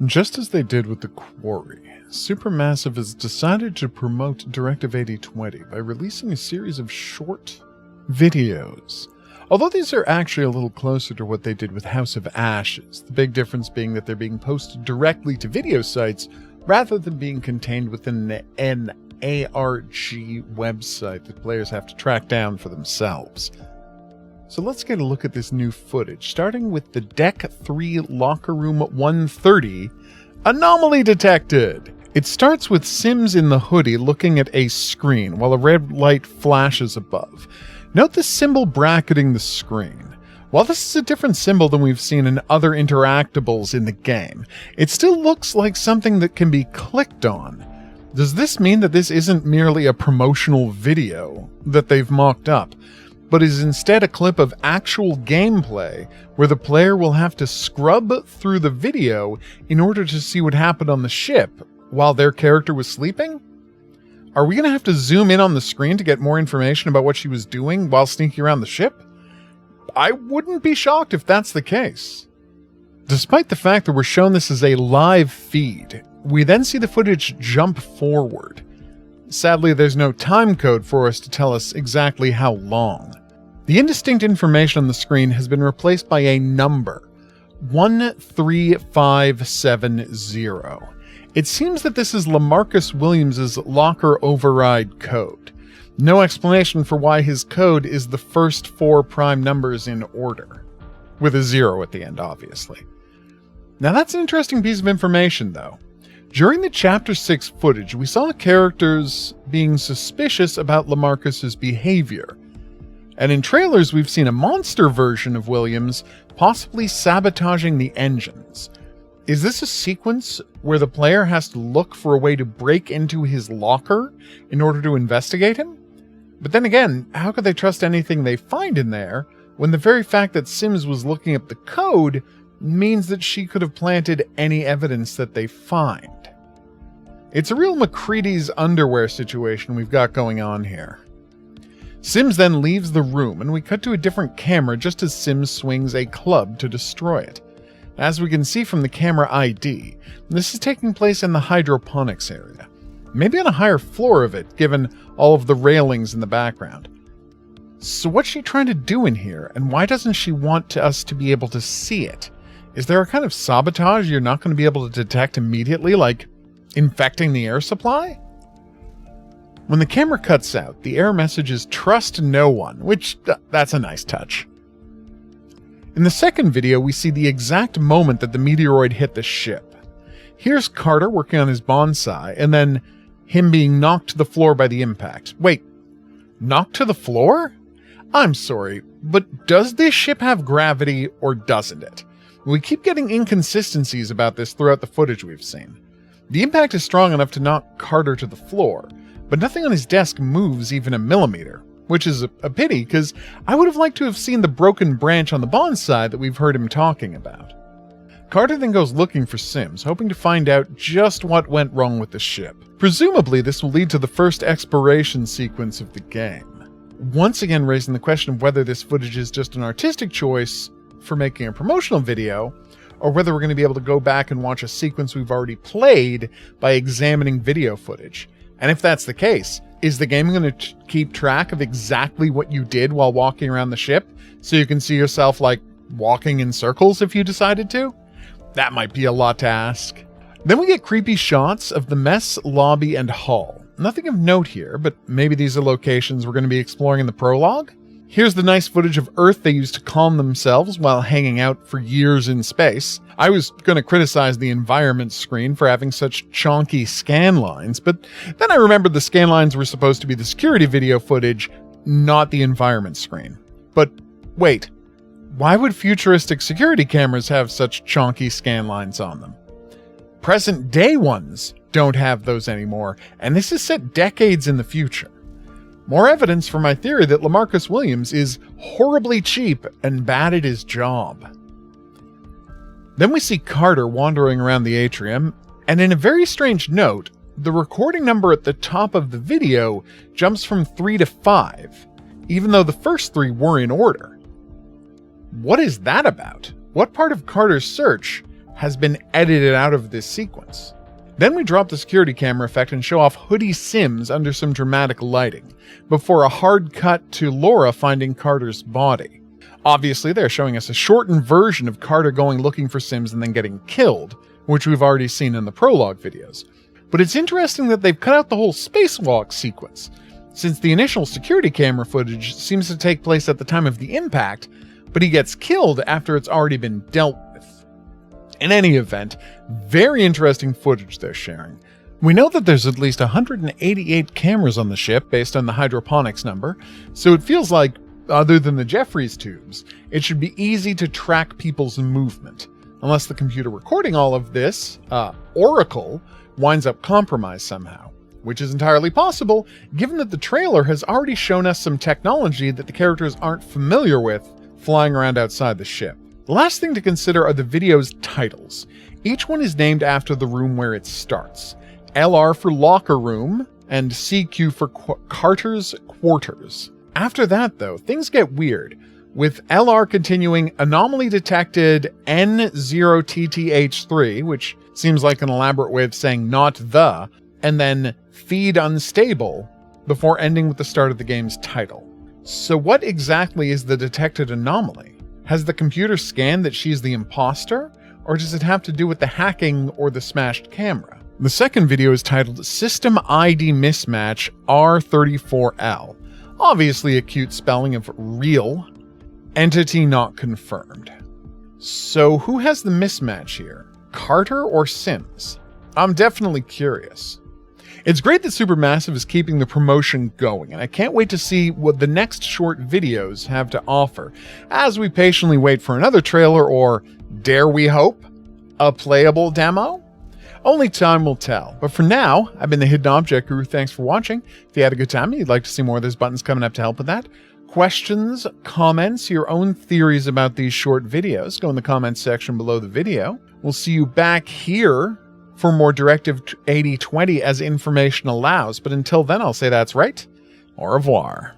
Just as they did with the Quarry, Supermassive has decided to promote Directive 8020 by releasing a series of short videos. Although these are actually a little closer to what they did with House of Ashes, the big difference being that they're being posted directly to video sites rather than being contained within an ARG website that players have to track down for themselves. So let's get a look at this new footage, starting with the Deck 3 Locker Room 130, Anomaly Detected! It starts with Sims in the hoodie looking at a screen while a red light flashes above. Note the symbol bracketing the screen. While this is a different symbol than we've seen in other interactables in the game, it still looks like something that can be clicked on. Does this mean that this isn't merely a promotional video that they've mocked up, but is instead a clip of actual gameplay where the player will have to scrub through the video in order to see what happened on the ship while their character was sleeping? Are we going to have to zoom in on the screen to get more information about what she was doing while sneaking around the ship? I wouldn't be shocked if that's the case. Despite the fact that we're shown this as a live feed, we then see the footage jump forward. Sadly, there's no time code for us to tell us exactly how long. The indistinct information on the screen has been replaced by a number, 13570. It seems that this is LaMarcus Williams' locker override code. No explanation for why his code is the first 4 prime numbers in order, with a 0 at the end, obviously. Now that's an interesting piece of information, though. During the Chapter 6 footage, we saw characters being suspicious about LaMarcus's behavior. And in trailers, we've seen a monster version of Williams possibly sabotaging the engines. Is this a sequence where the player has to look for a way to break into his locker in order to investigate him? But then again, how could they trust anything they find in there when the very fact that Sims was looking up the code means that she could have planted any evidence that they find? It's a real MacReady's underwear situation we've got going on here. Sims then leaves the room, and we cut to a different camera just as Sims swings a club to destroy it. As we can see from the camera ID, this is taking place in the hydroponics area. Maybe on a higher floor of it, given all of the railings in the background. So what's she trying to do in here, and why doesn't she want us to be able to see it? Is there a kind of sabotage you're not going to be able to detect immediately, like infecting the air supply? When the camera cuts out, the error message is trust no one, which that's a nice touch. In the second video, we see the exact moment that the meteoroid hit the ship. Here's Carter working on his bonsai, and then him being knocked to the floor by the impact. Wait, knocked to the floor? I'm sorry, but does this ship have gravity or doesn't it? We keep getting inconsistencies about this throughout the footage we've seen. The impact is strong enough to knock Carter to the floor, but nothing on his desk moves even a millimeter, which is a pity because I would have liked to have seen the broken branch on the bonsai that we've heard him talking about. Carter then goes looking for Sims, hoping to find out just what went wrong with the ship. Presumably, this will lead to the first exploration sequence of the game. Once again raising the question of whether this footage is just an artistic choice for making a promotional video, or whether we're going to be able to go back and watch a sequence we've already played by examining video footage. And if that's the case, is the game going to keep track of exactly what you did while walking around the ship, so you can see yourself, like, walking in circles if you decided to? That might be a lot to ask. Then we get creepy shots of the mess, lobby, and hall. Nothing of note here, but maybe these are locations we're going to be exploring in the prologue? Here's the nice footage of Earth they used to calm themselves while hanging out for years in space. I was going to criticize the environment screen for having such chonky scan lines, but then I remembered the scan lines were supposed to be the security video footage, not the environment screen. But wait, why would futuristic security cameras have such chonky scan lines on them? Present day ones don't have those anymore, and this is set decades in the future. More evidence for my theory that LaMarcus Williams is horribly cheap and bad at his job. Then we see Carter wandering around the atrium, and in a very strange note, the recording number at the top of the video jumps from 3 to 5, even though the first 3 were in order. What is that about? What part of Carter's search has been edited out of this sequence. Then we drop the security camera effect and show off Hoodie Sims under some dramatic lighting, before a hard cut to Laura finding Carter's body. Obviously, they're showing us a shortened version of Carter going looking for Sims and then getting killed, which we've already seen in the prologue videos. But it's interesting that they've cut out the whole spacewalk sequence, since the initial security camera footage seems to take place at the time of the impact, but he gets killed after it's already been dealt with. In any event, very interesting footage they're sharing. We know that there's at least 188 cameras on the ship based on the hydroponics number, so it feels like, other than the Jeffries tubes, it should be easy to track people's movement, unless the computer recording all of this, Oracle, winds up compromised somehow, which is entirely possible given that the trailer has already shown us some technology that the characters aren't familiar with flying around outside the ship. The last thing to consider are the video's titles. Each one is named after the room where it starts. LR for locker room, and CQ for Carter's quarters. After that, though, things get weird, with LR continuing anomaly detected N0TTH3, which seems like an elaborate way of saying not the, and then feed unstable, before ending with the start of the game's title. So what exactly is the detected anomaly? Has the computer scanned that she's the imposter, or does it have to do with the hacking or the smashed camera? The second video is titled System ID Mismatch R34L. Obviously a cute spelling of real, entity not confirmed. So who has the mismatch here? Carter or Sims? I'm definitely curious. It's great that Supermassive is keeping the promotion going, and I can't wait to see what the next short videos have to offer, as we patiently wait for another trailer or, dare we hope, a playable demo? Only time will tell. But for now, I've been the Hidden Object Guru. Thanks for watching. If you had a good time and you'd like to see more, there's buttons coming up to help with that. Questions, comments, your own theories about these short videos, go in the comments section below the video. We'll see you back here for more Directive 8020 as information allows. But until then, I'll say that's right. Au revoir.